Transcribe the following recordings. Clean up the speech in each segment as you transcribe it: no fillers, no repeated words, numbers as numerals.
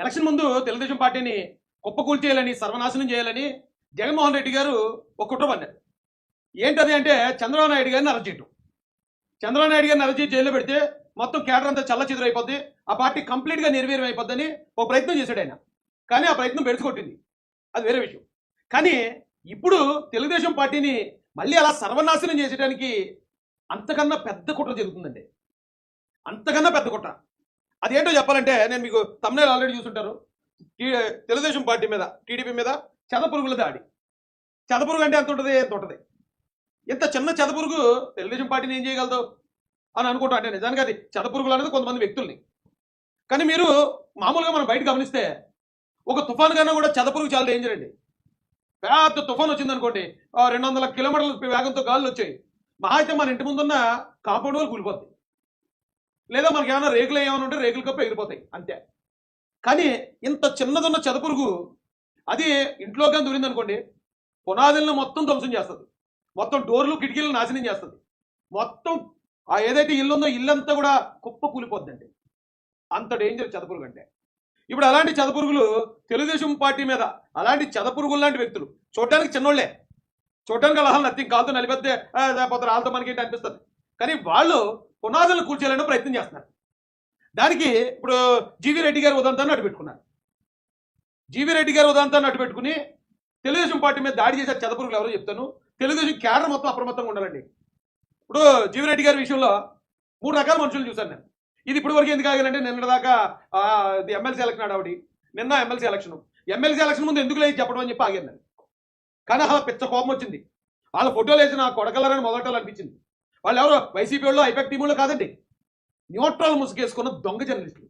Election ముందు తెలుగుదేశం పార్టీని కుప్పకూల్చేయాలని సర్వనాశనం చేయాలని జగన్మోహన్ రెడ్డి గారు ఒక కుట్ర పన్నారు. ఏంటది అంటే చంద్రబాబు నాయుడు గారిని అరెస్ట్ చేయటం. చంద్రబాబు నాయుడు గారిని అరెస్ట్ చేసి జైల్లో పెడితే మొత్తం కేడర్ అంతా చల్ల అయిపోద్ది, ఆ పార్టీ కంప్లీట్గా నిర్వీర్యం అయిపోద్దని ఒక ప్రయత్నం చేశాడు ఆయన. కానీ ఆ ప్రయత్నం బెడిసికొట్టింది, అది వేరే విషయం. కానీ ఇప్పుడు తెలుగుదేశం పార్టీని మళ్ళీ అలా సర్వనాశనం చేసేయడానికి అంతకన్నా పెద్ద కుట్ర జరుగుతుందండి, అంతకన్నా పెద్ద కుట్ర. అదేంటో చెప్పాలంటే నేను మీకు తమ్ముళ్ళు ఆల్రెడీ చూసుంటారు. తెలుగుదేశం పార్టీ మీద టీడీపీ మీద చెదపురుగుల దాడి. చెదపురుగు అంటే ఎంత ఉంటుంది, ఎంత ఉంటుంది. ఇంత చిన్న చెదపురుగు తెలుగుదేశం పార్టీని ఏం చేయగలదు అని అనుకుంటాం. అంటే నిజానికి అది చెదపురుగులు అనేది కొంతమంది వ్యక్తుల్ని. కానీ మీరు మామూలుగా మనం బయట గమనిస్తే ఒక తుఫాను కన్నా కూడా చెదపురుగు చాలా డేంజర్ అండి. పెద్ద తుఫాన్ వచ్చింది అనుకోండి, 200 కిలోమీటర్ల వేగంతో గాలులు వచ్చాయి, మహా అయితే మన ఇంటి ముందున్న కాంపౌండ్ వాళ్ళు కూలిపోద్ది, లేదా మనకి ఏమైనా రేకులు ఏమైనా ఉంటే రేకుల కప్పు ఎగిరిపోతాయి అంతే. కానీ ఇంత చిన్నదున్న చెదపురుగు అది ఇంట్లోకి దూరింది అనుకోండి, పునాదులను మొత్తం ధ్వంసం చేస్తుంది, మొత్తం డోర్లు కిటికీలను నాశనం చేస్తుంది, మొత్తం ఆ ఏదైతే ఇల్లు ఉందో ఇల్లంతా కూడా కుప్ప కూలిపోద్దండి. అంత డేంజర్ చెదపురుగు అంటే. ఇప్పుడు అలాంటి చెదపురుగులు తెలుగుదేశం పార్టీ మీద, అలాంటి చెదపురుగులు లాంటి వ్యక్తులు చూడడానికి చిన్నోళ్లే, చూడడానికి అలా నథింగ్, కాలుతో నలిపెత్తే లేకపోతే వాళ్ళతో మనకి ఏంటి అనిపిస్తుంది. కానీ వాళ్ళు పునాదులను కూల్చేయాలని ప్రయత్నం చేస్తున్నారు. దానికి ఇప్పుడు జీవీ రెడ్డి గారి ఉదంతాన్ని అడ్డు పెట్టుకున్నారు. జీవీ రెడ్డి గారి ఉదంతాన్ని అడ్డు పెట్టుకుని తెలుగుదేశం పార్టీ మీద దాడి చేసే చెదపురుగులు ఎవరో చెప్తాను. తెలుగుదేశం క్యాడర్ మొత్తం అప్రమత్తంగా ఉండాలండి. ఇప్పుడు జీవీ రెడ్డి గారి విషయంలో 3 రకాల మనుషులు చూశాను నేను. ఇది ఇప్పుడు వరకు ఎందుకు ఆగానంటే నిన్న దాకా ఎమ్మెల్సీ ఎలక్షన్ ఆడావిడి, నిన్న ఎమ్మెల్సీ ఎలక్షన్ ముందు ఎందుకు లేదు చెప్పడం అని చెప్పి ఆగాను నేను. కానీ అలా పిచ్చ కోపం వచ్చింది. వాళ్ళ ఫోటోలు వేసి నా కొడకలరని మొదలటాలనిపించింది. వాళ్ళు ఎవరో వైసీపీ వాళ్ళు, ఐపాక్ టీములు కాదండి, న్యూట్రల్ ముసుగేసుకున్న దొంగ జర్నలిస్టులు.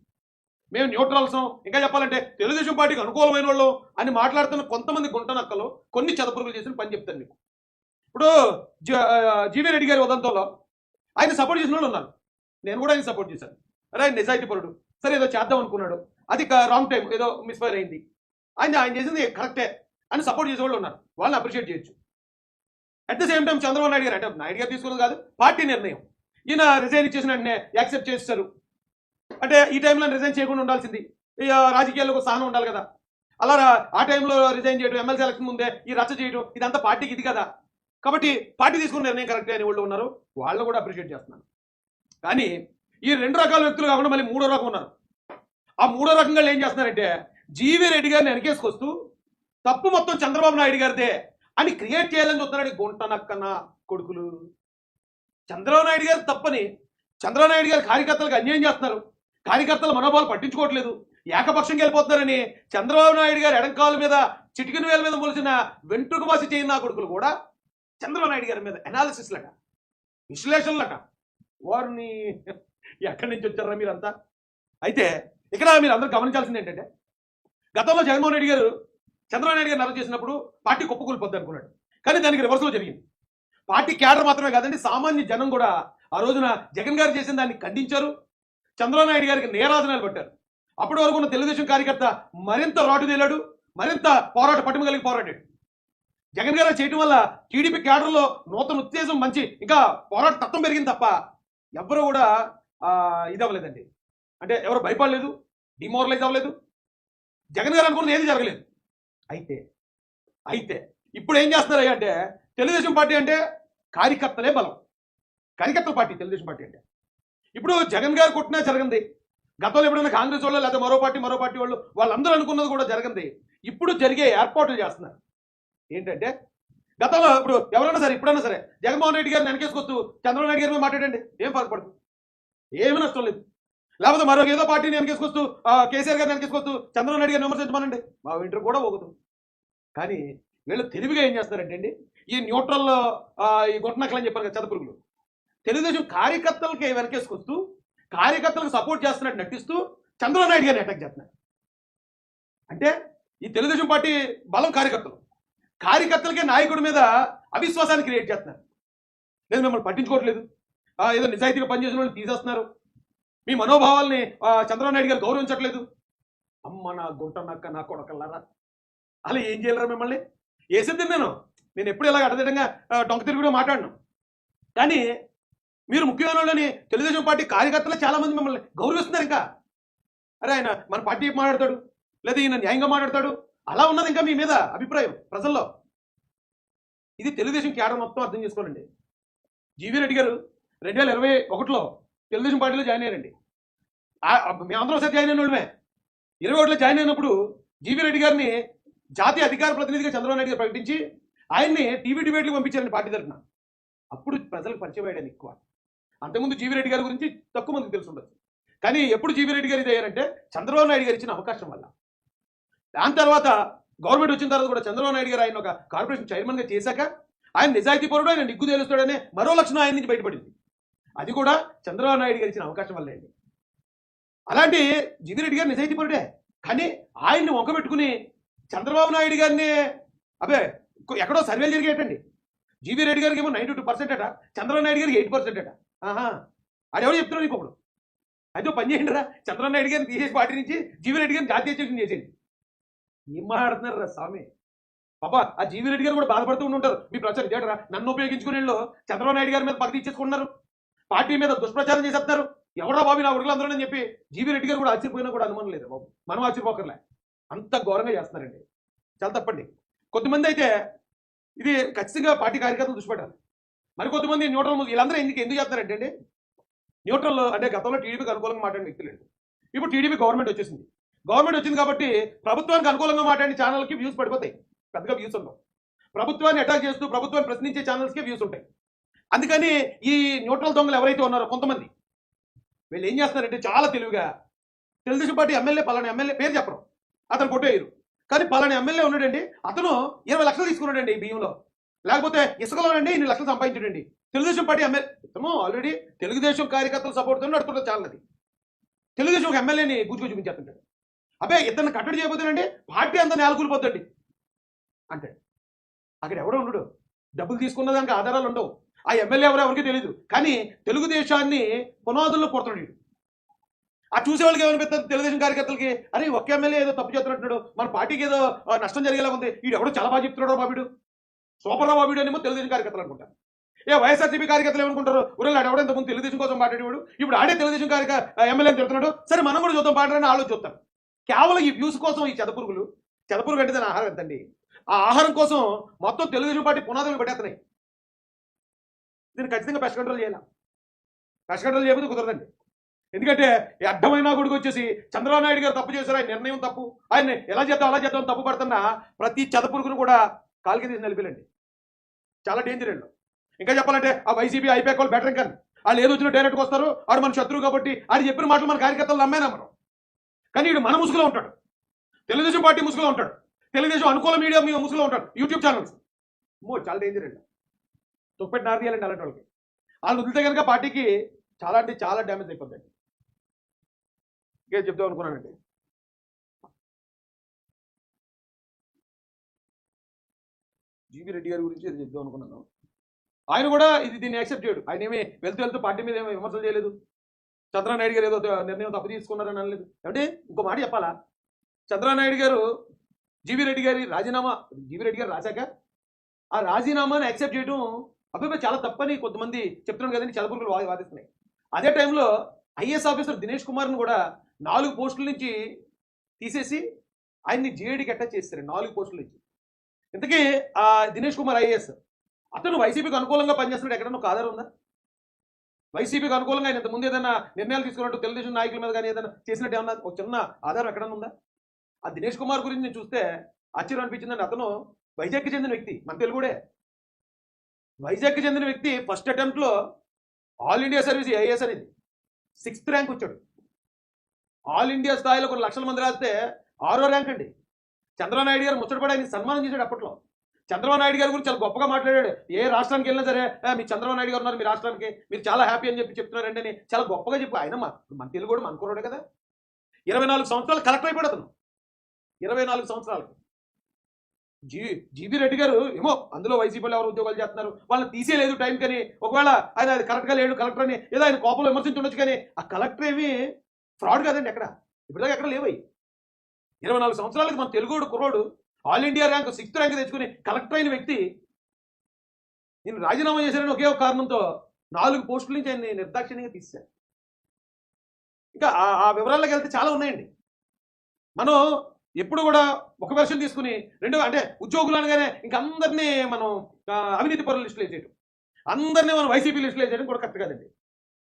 మేము న్యూట్రల్స్, ఇంకా చెప్పాలంటే తెలుగుదేశం పార్టీకి అనుకూలమైన వాళ్ళు అని మాట్లాడుతున్న కొంతమంది గుంటనక్కలు కొన్ని చెదపురుగులు చేసిన పని చెప్తాను మీకు. ఇప్పుడు జీవీ రెడ్డి గారి ఉదంతంలో ఆయన సపోర్ట్ చేసిన వాళ్ళు ఉన్నారు, నేను కూడా ఆయన సపోర్ట్ చేశాను. అరే ఆయన నిజాయితీ పరుడు, సరే ఏదో చేద్దాం అనుకున్నాడు, అది రాంగ్ టైం, ఏదో మిస్ఫైర్ అయింది, ఆయన చేసింది కరెక్టే అని సపోర్ట్ చేసే వాళ్ళు ఉన్నారు, వాళ్ళని అప్రిషియేట్ చేయొచ్చు. At the same time Chandrababu Naidu గారు, అంటే నాయుడు గారు తీసుకున్నది కాదు, పార్టీ నిర్ణయం. ఈయన రిజైన్ ఇచ్చేసిన వెంటనే యాక్సెప్ట్ చేస్తారు. అంటే ఈ టైంలో రిజైన్ చేయకుండా ఉండాల్సింది, రాజకీయాల్లో సహనం ఉండాలి కదా. అలా ఆ టైంలో రిజైన్ చేయడం, ఎమ్మెల్సీ ఎలక్షన్ ముందే ఈ రచ్చ చేయడం, ఇదంతా పార్టీకి ఇది కదా. కాబట్టి పార్టీ తీసుకున్న నిర్ణయం కరెక్టే అని వాళ్ళు ఉన్నారు, వాళ్ళు కూడా అప్రిషియేట్ చేస్తున్నాను. కానీ ఈ 2 రకాల వ్యక్తులు కాకుండా మళ్ళీ 3వ రకం ఉన్నారు. ఆ 3వ రకంగా ఏం చేస్తున్నారంటే జీవీ రెడ్డి గారిని వెనకేసుకొస్తూ తప్పు మొత్తం చంద్రబాబు నాయుడు గారిదే అని క్రియేట్ చేయాలని చూస్తున్నాడు గుంటనక్కన కొడుకులు. చంద్రబాబు నాయుడు గారు తప్పని, చంద్రబాబు నాయుడు గారి కార్యకర్తలకు అన్యాయం చేస్తున్నారు, కార్యకర్తల మనోభావాలు పట్టించుకోవట్లేదు, ఏకపక్షంగా వెళ్ళిపోతున్నారని చంద్రబాబు నాయుడు గారి ఎడంకాల మీద చిటికిన వేల మీద మొలిసిన వెంట్రుక బాసి చేయని నా కొడుకులు కూడా చంద్రబాబు నాయుడు గారి మీద అనాలిసిస్లట, విశ్లేషణలట. వారిని ఎక్కడి నుంచి వచ్చారా మీరంతా? అయితే ఇక్కడ మీరు అందరూ గమనించాల్సింది ఏంటంటే, గతంలో జగన్మోహన్ రెడ్డి గారు చంద్రబాబు నాయుడు గారిని అరెస్ట్ చేసినప్పుడు పార్టీ కుప్పకూలిపోద్ది అనుకున్నాడు. కానీ దానికి రివర్స్లో జరిగింది. పార్టీ క్యాడర్ మాత్రమే కాదండి, సామాన్య జనం కూడా ఆ రోజున జగన్ గారు చేసిన దాన్ని ఖండించారు, చంద్రబాబు నాయుడు గారికి నేరాజనాలు పట్టారు. అప్పటి వరకు ఉన్న తెలుగుదేశం కార్యకర్త మరింత రాటు తేలాడు, మరింత పట్టుమ కలిగి పోరాడాడు. జగన్ గారు చేయడం వల్ల టీడీపీ క్యాడర్లో నూతన ఉత్తేజం, మంచి ఇంకా పోరాట తత్వం పెరిగింది తప్ప ఎవరు కూడా ఇది అవ్వలేదండి. అంటే ఎవరు భయపడలేదు, డిమోరలైజ్ అవ్వలేదు, జగన్ గారు అనుకున్నది ఏది జరగలేదు. అయితే ఇప్పుడు ఏం చేస్తున్నారు అంటే తెలుగుదేశం పార్టీ అంటే కార్యకర్తలే బలం, కార్యకర్తల పార్టీ తెలుగుదేశం పార్టీ అంటే. ఇప్పుడు జగన్ గారు కొట్టినా జరగంది, గతంలో ఎప్పుడైనా కాంగ్రెస్ వాళ్ళు లేదా మరో పార్టీ వాళ్ళు వాళ్ళందరూ అనుకున్నది కూడా జరగంది. ఇప్పుడు జరిగే ఏర్పాట్లు చేస్తున్నారు. ఏంటంటే గతంలో ఇప్పుడు ఎవరైనా సరే, ఇప్పుడైనా సరే జగన్మోహన్ రెడ్డి గారిని వెనకేసుకొస్తూ చంద్రబాబు నాయుడు గారి మీద మాట్లాడండి, ఏం ఫరక పడుతుంది, ఏమీ నష్టం లేదు. లేకపోతే మరో ఏదో పార్టీని వెనకేసుకొస్తూ కేసీఆర్ గారిని వెనకేసుకొస్తూ చంద్రబాబు నాయుడు గారిని విమర్శించమనండి, మా ఇంటర్ కూడా పోగుతుంది. కానీ వీళ్ళు తెలివిగా ఏం చేస్తారంటే అండి, ఈ న్యూట్రల్ ఈ గుంటనక్కలు అని చెప్పారు కదా చదపురుగులు, తెలుగుదేశం కార్యకర్తలకి వెనకేసుకొస్తూ కార్యకర్తలకు సపోర్ట్ చేస్తున్నట్టు నటిస్తూ చంద్రబాబు నాయుడు గారిని అటాక్ చేస్తున్నారు. అంటే ఈ తెలుగుదేశం పార్టీ బలం కార్యకర్తలకే నాయకుడి మీద అవిశ్వాసాన్ని క్రియేట్ చేస్తున్నారు. లేదు మిమ్మల్ని పట్టించుకోవట్లేదు, ఏదో నిజాయితీగా పనిచేసిన వాళ్ళని తీసేస్తున్నారు, మీ మనోభావాల్ని చంద్రబాబు నాయుడు గారు గౌరవించట్లేదు. అమ్మ నా గుంటనక్క నా కొడకల్లారా, అలా ఏం చేయలేరా మిమ్మల్ని? వేసేద్ది నేను ఎప్పుడు ఇలాగ అడగడంగా డొంక తిరుగుడు మాట్లాడను. కానీ మీరు ముఖ్యమైన వాళ్ళని తెలుగుదేశం పార్టీ కార్యకర్తలు చాలా మంది మిమ్మల్ని గౌరవిస్తున్నారు. ఇంకా అరే ఆయన మన పార్టీ మాట్లాడతాడు, లేదా ఈయన న్యాయంగా మాట్లాడతాడు, అలా ఉన్నది ఇంకా మీ మీద అభిప్రాయం ప్రజల్లో. ఇది తెలుగుదేశం క్యాడర్ మొత్తం అర్థం చేసుకోవాలండి. జీవీ రెడ్డి గారు 2021లో తెలుగుదేశం పార్టీలో జాయిన్ అయ్యారండి. మేమందరం ఒకసారి జాయిన్ అయిన వాళ్ళమే. 21లో జాయిన్ అయినప్పుడు జీవీ రెడ్డి గారిని జాతీయ అధికార ప్రతినిధిగా చంద్రబాబు నాయుడు గారు ప్రకటించి ఆయన్ని టీవీ డిబేట్లకు పంపించారండి పార్టీ తరఫున. అప్పుడు ప్రజలకు పరిచయం అయ్యాడు ఎక్కువ. అంతకుముందు జీవీ రెడ్డి గారి గురించి తక్కువ మందికి తెలిసి ఉండదు. కానీ ఎప్పుడు జీవీ రెడ్డి గారు ఇది అయ్యారంటే చంద్రబాబు నాయుడు గారు ఇచ్చిన అవకాశం వల్ల. దాని తర్వాత గవర్నమెంట్ వచ్చిన తర్వాత కూడా చంద్రబాబు నాయుడు గారు ఆయన ఒక కార్పొరేషన్ చైర్మన్గా చేశాక ఆయన నిజాయితీ పరుడు, ఆయన నిగ్గు తేలుస్తాడనే మరో లక్షణం ఆయన నుంచి బయటపడింది. అది కూడా చంద్రబాబు నాయుడు గారు ఇచ్చిన అవకాశం వల్లే అండి. అలాంటి జీవీ రెడ్డి గారు నిజాయితీ పరుడే, కానీ ఆయన్ని వంకబెట్టుకుని చంద్రబాబు నాయుడు గారిని అబే ఎక్కడో సర్వేలు జరిగేటండి. జీవీ రెడ్డి గారికి ఏమో 92% అట, చంద్రబాబు నాయుడు గారికి 8% అట. ఆడెవడో చెప్తున్నాడు ఇంకొకడు. అయితే పని చేయండి రా, చంద్రబాబు నాయుడు గారిని తీసేసి పార్టీ నుంచి జీవీ రెడ్డి గారిని జాతీయ అధ్యక్షుని చేసేయండి. ఏం మాట్లాడుతున్నారు రా స్వామి. పాప ఆ జీవీ రెడ్డి గారు కూడా బాధపడుతూ ఉంటారు. మీ ప్రచారం చేయడరా, నన్ను ఉపయోగించుకునే చంద్రబాబు నాయుడు గారి మీద పక్క తీసేసుకున్నారు, పార్టీ మీద దుష్ప్రచారం చేసేస్తారు. ఎవడో బాబు నా ఉడుగులు అందరూ అని చెప్పి జీవీ రెడ్డి గారు కూడా ఆశ్చర్యపోయినా కూడా అనుమానం లేదు బాబు. మనం ఆశ్చర్యపోకర్లే, అంత ఘోరంగా చేస్తున్నారండి. చాలా తప్పండి. కొంతమంది అయితే ఇది ఖచ్చితంగా పార్టీ కార్యకర్తలు దుష్పడ్డారు. మరి కొంతమంది న్యూట్రల్ వీళ్ళందరూ ఎందుకు చేస్తున్నారంటే అండి, న్యూట్రల్ అంటే గతంలో టీడీపీకి అనుకూలంగా మాట్లాడిన వ్యక్తులండి. ఇప్పుడు టీడీపీ గవర్నమెంట్ వచ్చేసింది. గవర్నమెంట్ వచ్చింది కాబట్టి ప్రభుత్వానికి అనుకూలంగా మాట్లాడిన ఛానల్కి వ్యూస్ పడిపోతాయి, పెద్దగా వ్యూస్ ఉండవు. ప్రభుత్వాన్ని అటాక్ చేస్తూ ప్రభుత్వాన్ని ప్రశ్నించే ఛానల్స్కి వ్యూస్ ఉంటాయి. అందుకని ఈ న్యూట్రల్ దొంగలు ఎవరైతే ఉన్నారో కొంతమంది వీళ్ళు ఏం చేస్తున్నారంటే చాలా తెలివిగా తెలుగుదేశం పార్టీ ఎమ్మెల్యే పలానా ఎమ్మెల్యే పేరు చెప్పరు, అతను కొట్టేయరు, కానీ పలానా ఎమ్మెల్యే ఉన్నాడండి, అతను 20 లక్షలు తీసుకున్నాడండి బియ్యంలో, లేకపోతే ఇసుకలోనండి 2 లక్షలు సంపాదించాడండి. తెలుగుదేశం పార్టీ ఎమ్మెల్యే ఇతను ఆల్రెడీ తెలుగుదేశం కార్యకర్తలు సపోర్ట్తో నడుతుంటారు చాలది. తెలుగుదేశం ఒక ఎమ్మెల్యేని బూజుగా చూపించేస్తుంటాడు. అబ్బే ఇతన్ని కట్టడి చేయబోతేనండి పార్టీ అంతా నేలకూలిపోద్దండి అంటే అక్కడ ఎవడో ఉండడు, డబ్బులు తీసుకున్న దానికి ఆధారాలు ఉండవు. ఆ ఎమ్మెల్యే ఎవరో ఎవరికి తెలియదు, కానీ తెలుగుదేశాన్ని పునాదుల్లో కొడుతున్నాడు. ఆ చూసే వాళ్ళకి ఏమనిపిస్తుంది, తెలుగుదేశం కార్యకర్తలకి అరే ఒక్క ఎమ్మెల్యే ఏదో తప్పు చేస్తున్నట్టున్నాడు, మన పార్టీకి ఏదో నష్టం జరిగేలా ఉంది, వీడు ఎవడో చాలా బాగా చెప్తున్నాడో బాబుడు, సూపర్రా బాబుడు అనేమో తెలుగుదేశం కార్యకర్తలు అనుకుంటారు. వైఎస్ఆర్సీపీ కార్యకర్తలు ఏమనుకుంటారు, ఊళ్ళో ఆడెవడో ఇంతకుముందు తెలుగుదేశం కోసం మాట్లాడేవాడు, ఇప్పుడు ఆడే తెలుగుదేశం ఎమ్మెల్యేని తిడుతున్నాడు, సరే మనం కూడా చూద్దాం పాడని ఆలోచన చూస్తారు. కేవలం ఈ వ్యూస్ కోసం ఈ చెదపురుగు అంటే దాని ఆహారం ఎంతండి, ఆ ఆహారం కోసం మొత్తం తెలుగుదేశం పార్టీ పునాదులు పెట్టేస్తున్నాయి. దీన్ని ఖచ్చితంగా పెస్ట్ కంట్రోల్ చేయాలి. పెస్ట్ కంట్రోల్ చేయకపోతే కుదరదండి. ఎందుకంటే అడ్డమైన గుడికి వచ్చేసి చంద్రబాబు నాయుడు గారు తప్పు చేశారు, ఆయన నిర్ణయం తప్పు, ఆయన్ని ఎలా చేద్దాం అలా చేద్దాం తప్పు పడుతున్నా ప్రతి చెదపురుగును కూడా కాలికి తీసి నిలిపిలండి. చాలా డేంజర్ అండి. ఇంకా చెప్పాలంటే ఆ వైసీపీ ఐపాక్ వాళ్ళు బెటర్ కానీ వాళ్ళు ఏదో వచ్చినా డైరెక్ట్గా వస్తారు, ఆడు మన శత్రువు కాబట్టి ఆడు చెప్పిన మాటలు మన కార్యకర్తలు నమ్మేనా మనం. కానీ వీడు మన ముసుగులో ఉంటాడు, తెలుగుదేశం పార్టీ ముసుగులో ఉంటాడు, తెలుగుదేశం అనుకూల మీడియా మీ ముసుగులో ఉంటాడు, యూట్యూబ్ ఛానల్స్. చాలా డేంజర్ అండి. తొప్పెట్టి నారదీయాలండి అలాంటి వాళ్ళకి. వాళ్ళు వదిలితే కనుక పార్టీకి చాలా అంటే చాలా డ్యామేజ్ అయిపోద్దండి. ఇంకేం చెప్తాం అనుకున్నానండి. జీవీ రెడ్డి గారి గురించి ఇది చెప్దాం అనుకున్నాను. ఆయన కూడా దీన్ని యాక్సెప్ట్ చేయడు. ఆయన ఏమి వెళ్తూ పార్టీ మీద ఏమీ విమర్శలు చేయలేదు, చంద్రబాబు నాయుడు గారు ఏదో నిర్ణయం తప్పు తీసుకున్నారని అనలేదు. అంటే ఇంకో మాట చెప్పాలా, చంద్రబాబు నాయుడు గారు జీవీ రెడ్డి గారి జీవీ రెడ్డి గారు రాశాక ఆ రాజీనామాని యాక్సెప్ట్ చేయడం అబ్బాయి చాలా తప్పని కొంతమంది చెప్తున్నాను కదండి, చదపురుగులు వాదిస్తున్నాయి. అదే టైంలో ఐఏఎస్ ఆఫీసర్ దినేష్ కుమార్ని కూడా 4 పోస్టుల నుంచి తీసేసి ఆయన్ని జేడీకి అటాచ్ చేస్తారు 4 పోస్టుల నుంచి. ఇంతకీ ఆ దినేష్ కుమార్ ఐఏఎస్ అతను వైసీపీకి అనుకూలంగా పనిచేస్తున్నాడు, ఎక్కడన్నా ఒక ఆధారం ఉందా? వైసీపీకి అనుకూలంగా ఆయన ఇంతకుముందు ఏదైనా నిర్ణయాలు తీసుకున్నట్టు తెలుగుదేశం నాయకుల మీద కానీ ఏదైనా చేసినట్టు ఏమన్నా ఒక చిన్న ఆధారం ఎక్కడన్నా ఉందా? ఆ దినేష్ కుమార్ గురించి నేను చూస్తే ఆశ్చర్యం అనిపించిందండి. అతను వైజాగ్కి చెందిన వ్యక్తి, మన తెలుగుడే. వైజాగ్కి చెందిన వ్యక్తి ఫస్ట్ అటెంప్ట్లో ఆల్ ఇండియా సర్వీస్ ఐఏఎస్ అనేది 6th ర్యాంక్ వచ్చాడు. ఆల్ ఇండియా స్థాయిలో కొన్ని లక్షల మంది రాస్తే 6వ ర్యాంక్ అండి. చంద్రబాబు నాయుడు గారు ముచ్చటపడి ఆయన సన్మానం చేశాడు. అప్పట్లో చంద్రబాబు నాయుడు గారి గురించి చాలా గొప్పగా మాట్లాడాడు. ఏ రాష్ట్రానికి వెళ్ళినా సరే మీ చంద్రబాబు నాయుడు గారు ఉన్నారు, మీ రాష్ట్రానికి మీరు చాలా హ్యాపీ అని చెప్తున్నారండి అని చాలా గొప్పగా చెప్పి ఆయన మన తెలుగు కూడా మనకున్నాడు కదా. 24 సంవత్సరాలు కలెక్టర్ అయిపోయాడు అతను. 24 సంవత్సరాలకు జీవీ రెడ్డి గారు ఏమో అందులో వైసీపీలో ఎవరు ఉద్యోగాలు చేస్తున్నారు, వాళ్ళని తీసేయలేదు టైం. కానీ ఒకవేళ ఆయన అది కరెక్ట్గా లేడు కలెక్టర్ అని ఏదో ఆయన కోపంలో విమర్శించుండొచ్చు, కానీ ఆ కలెక్టర్ ఏమి ఫ్రాడ్ కాదండి. ఎక్కడ ఇప్పటిదాకా ఎక్కడ లేవై. 24 సంవత్సరాలకి మన తెలుగుడు కుర్రోడు all India rank 6th rank తెచ్చుకుని కలెక్టర్ అయిన వ్యక్తి నేను రాజీనామా చేశానని ఒకే ఒక కారణంతో 4 పోస్టుల నుంచి ఆయన నిర్దాక్షిణ్యంగా తీశారు. ఇంకా ఆ వివరాల్లోకి వెళ్తే చాలా ఉన్నాయండి. మనం ఎప్పుడు కూడా ఒక వెర్షన్ తీసుకుని రెండు అంటే ఉద్యోగులు అనగానే ఇంక అందరినీ మనం అవినీతి పరుల లిస్టులు వేసేయడం, అందరినీ మనం వైసీపీ లిస్టులు వేసేయడం కూడా కరెక్ట్ కాదండి.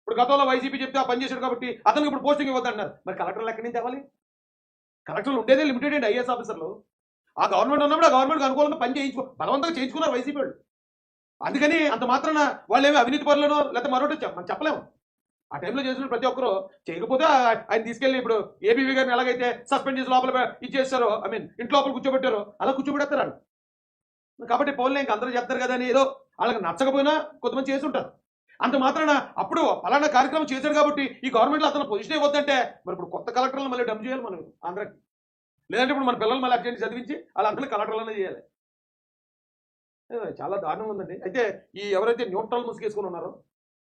ఇప్పుడు గతంలో వైసీపీ చెప్తే ఆ పని చేశాడు కాబట్టి అతనికి ఇప్పుడు పోస్టింగ్ ఇవ్వద్దన్నారు. మరి కలెక్టర్లు ఎక్కడి నుంచి అవ్వాలి? కలెక్టర్లు ఉండేదే లిమిటెడ్ అండి, ఐఏఎస్ ఆఫీసర్లు. ఆ గవర్నమెంట్ ఉన్నప్పుడు ఆ గవర్నమెంట్కి అనుకూలంగా పని బలవంతంగా చేయించుకున్నారు వైసీపీ వాళ్ళు. అందుకని అంత మాత్రాన వాళ్ళు ఏమి అవినీతి పరులనో లేకపోతే మరొకటి మనం చెప్పలేము. ఆ టైంలో చేసిన ప్రతి ఒక్కరు చేయకపోతే ఆయన తీసుకెళ్లి ఇప్పుడు ఏబీవీ గారిని ఎలాగైతే సస్పెండ్ చేసి లోపల ఇచ్చేస్తారో, ఐ మీన్ ఇంట్లో లోపల కూర్చోబెట్టారో అలా కూర్చోబెడతారు వాళ్ళు. కాబట్టి పోలే ఇంక అందరూ చెప్తారు కదా అని ఏదో వాళ్ళకి నచ్చకపోయినా కొంతమంది చేసి ఉంటారు. అంత మాత్రాన అప్పుడు పలానా కార్యక్రమం చేశాడు కాబట్టి ఈ గవర్నమెంట్లో అతను పొజిషన్ ఇవ్వద్దంటే మరి ఇప్పుడు కొత్త కలెక్టర్లు మళ్ళీ డమ్ చేయాలి మనం ఆంధ్రాకి. లేదంటే ఇప్పుడు మన పిల్లలు మళ్ళీ అర్జెంట్ చదివించి వాళ్ళందరినీ కలెక్టర్లనే చేయాలి. చాలా దారుణంగా ఉందండి. అయితే ఈ ఎవరైతే న్యూట్రల్ ముసుగేసుకుని ఉన్నారో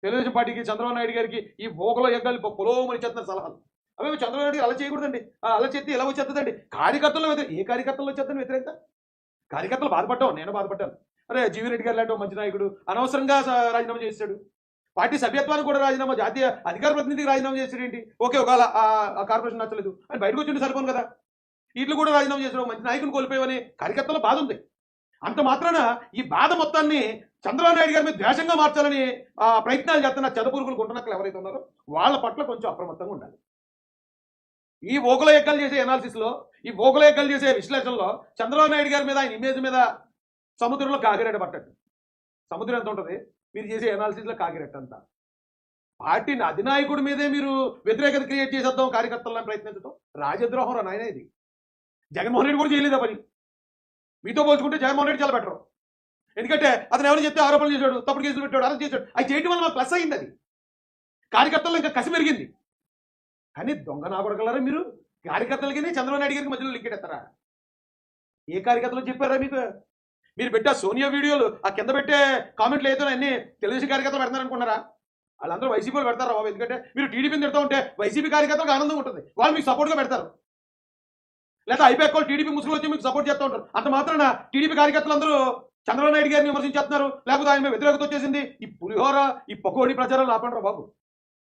తెలుగుదేశం పార్టీకి చంద్రబాబు నాయుడు గారికి ఈ ఓకలో ఎగ్గాలి పొలోమని చెప్తున్నారు సలహాలు. అవి చంద్రబాబు నాయుడు అలా చేయకూడదండి, అలా చెప్తే ఇలా వచ్చేస్తుందండి. కార్యకర్తలు ఏ కార్యకర్తలు వచ్చేద్దని వ్యతిరేకత? కార్యకర్తలు బాధపడ్డాం, నేను బాధపడ్డాను. అరే జీవీ రెడ్డి గారు లాంటి మంచి నాయకుడు అనవసరంగా రాజీనామా చేశాడు. పార్టీ సభ్యత్వానికి కూడా రాజీనామా, జాతీయ అధికార ప్రతినిధికి రాజీనామా చేశాడు ఏంటి? ఓకే, ఒకవేళ ఆ కార్పొరేషన్ నచ్చలేదు అని బయటకు వచ్చింటే సరిపోను కదా. వీళ్ళు కూడా రాజీనామా చేశాడు, మంచి నాయకుని కోల్పోయామని కార్యకర్తల బాధ ఉంది. అంత మాత్రాన ఈ బాధ మొత్తాన్ని చంద్రబాబు నాయుడు గారి మీద ద్వేషంగా మార్చాలని ప్రయత్నాలు చేస్తున్న చెదపురుగులు గుంటనక్కలు ఎవరైతే ఉన్నారో వాళ్ళ పట్ల కొంచెం అప్రమత్తంగా ఉండాలి. ఈ ఓకుల ఎక్కలు చేసే ఎనాలిసిస్ లో, ఈ ఓకుల ఎక్కలు చేసే విశ్లేషణలో చంద్రబాబు నాయుడు గారి మీద, ఆయన ఇమేజ్ మీద సముద్రంలో కాకిరెట్ట పట్టండి. సముద్రం ఎంత ఉంటుంది మీరు చేసే ఎనాలిసిస్ లో? కాకిరెట్ట అంతా. పార్టీని అధినాయకుడి మీదే మీరు వ్యతిరేకత క్రియేట్ చేసేద్దాం కార్యకర్తలను ప్రయత్నించడం రాజద్రోహం రా నాయన. ఇది జగన్మోహన్ రెడ్డి కూడా చేయలేదా పని? మీతో పోల్చుకుంటే జగన్మోహన్ రెడ్డి చాలా బెటర్. ఎందుకంటే అతను ఎవరు చెప్తే ఆరోపణలు చేశాడు, తప్పుడు కేసులు పెట్టాడు, అరెస్ట్ చేశాడు. అది చేయడం వల్ల మాకు ప్లస్ అయింది. అది కార్యకర్తలు ఇంకా కసి పెరిగింది. కానీ దొంగ నా కొడగలరా మీరు? కార్యకర్తలకి చంద్రబాబు నాయుడు గారికి మధ్యలో లింక్ ఎత్తారా? ఏ కార్యకర్తలు చెప్పారా మీకు? మీరు పెట్టే సోనియా వీడియోలు, ఆ కింద పెట్టే కామెంట్లు అయితే అన్ని తెలుగుదేశం కార్యకర్తలు పెడతారనుకున్నారా? వాళ్ళందరూ వైసీపీలో పెడతారా బాబు? ఎందుకంటే మీరు టీడీపీని తిడతా ఉంటే వైసీపీ కార్యకర్తలకు ఆనందంగా ఉంటుంది, వాళ్ళు మీకు సపోర్ట్గా పెడతారు. లేదా ఐపీఎక్ వాళ్ళు టీడీపీ ముసుగులు వచ్చి మీకు సపోర్ట్ చేస్తూ ఉంటారు. అంత మాత్రాన టీడీపీ కార్యకర్తలందరూ చంద్రబాబు నాయుడు గారిని విమర్శించేస్తున్నారు, లేకపోతే ఆయన వ్యతిరేకత వచ్చేసింది. ఈ పులిహోర, ఈ పకోడీ ప్రచారాలు ఆపంటారు బాబు.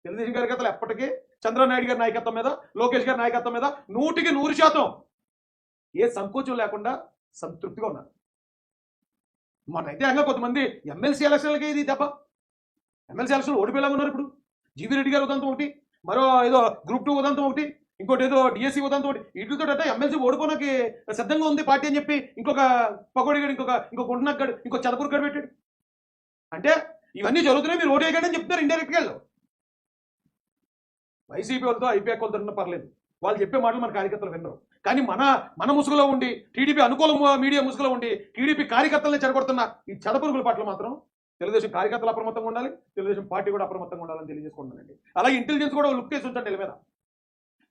తెలుగుదేశం కార్యకర్తలు ఎప్పటికీ చంద్రబాబు నాయుడు గారి నాయకత్వం మీద, లోకేష్ గారి నాయకత్వం మీద 100% ఏ సంకోచం లేకుండా సంతృప్తిగా ఉన్నారు. మనైతే ఇంకా కొంతమంది ఎమ్మెల్సీ ఎలక్షన్లకి ఇది దెబ్బ. ఎమ్మెల్సీ ఎలక్షన్లు ఓడిపోయేలాగా ఉన్నారు. ఇప్పుడు జీవీ రెడ్డి గారి ఉదంతం ఒకటి, మరో ఏదో గ్రూప్ 2 ఉదంతం ఒకటి, ఇంకోటి ఏదో డిఎస్సీ ఉదంతం ఒకటి. వీటితో అయితే ఎమ్మెల్సీ ఓడిపోవడానికి సిద్ధంగా ఉంది పార్టీ అని చెప్పి ఇంకొక పకోడీ గడు, ఇంకొక గుంటనక్కడు, ఇంకో చదపూర్ గడు పెట్టాడు. అంటే ఇవన్నీ జరుగుతున్నాయి, మీరు ఓటు వేయకండి అని చెప్తున్నారు ఇండైరెక్ట్గా. వెళ్ళు వైసీపీ వాళ్ళతో ఐపీఎక్ వాళ్ళతో ఉన్నా పర్లేదు, వాళ్ళు చెప్పే మాటలు మన కార్యకర్తలు వినరు. కానీ మన ముసుగులో ఉండి, టీడీపీ అనుకూల మీడియా ముసుగులో ఉండి టీడీపీ కార్యకర్తల్ని చెడగొడుతున్న ఈ చెదపురుగుల పట్ల మాత్రం తెలుగుదేశం కార్యకర్తలు అప్రమత్తంగా ఉండాలి, తెలుగుదేశం పార్టీ కూడా అప్రమత్తంగా ఉండాలని తెలియజేసుకుంటానండి. అలాగే ఇంటెలిజెన్స్ కూడా లుక్ చేసి ఉంచండి వీళ్ళ మీద.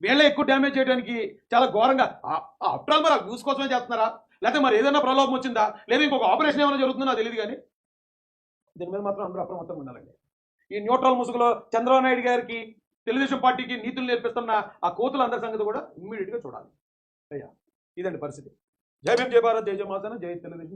వీళ్ళే ఎక్కువ డ్యామేజ్ చేయడానికి చాలా ఘోరంగా ఆఫ్టర్ ఆల్ మరి న్యూస్ కోసమే చేస్తున్నారా, లేకపోతే మరి ఏదైనా ప్రలోభం వచ్చిందా, లేదా ఇంకొక ఆపరేషన్ ఏమైనా జరుగుతుందో నాకు తెలియదు. కానీ దీని మీద మాత్రం అందరూ అప్రమత్తంగా ఉండాలండి. ఈ న్యూట్రల్ ముసుగులో చంద్రబాబు నాయుడు గారికి, తెలుగుదేశం పార్టీకి నీతులు నేర్పిస్తున్న ఆ కోతులు అందరి సంగతి కూడా ఇమ్మీడియట్గా చూడాలి. అయ్యా ఇదండి పరిస్థితి. జై భీమ్, జై భారత్, జై జయ మాతన, జై తెలుగుదేశం.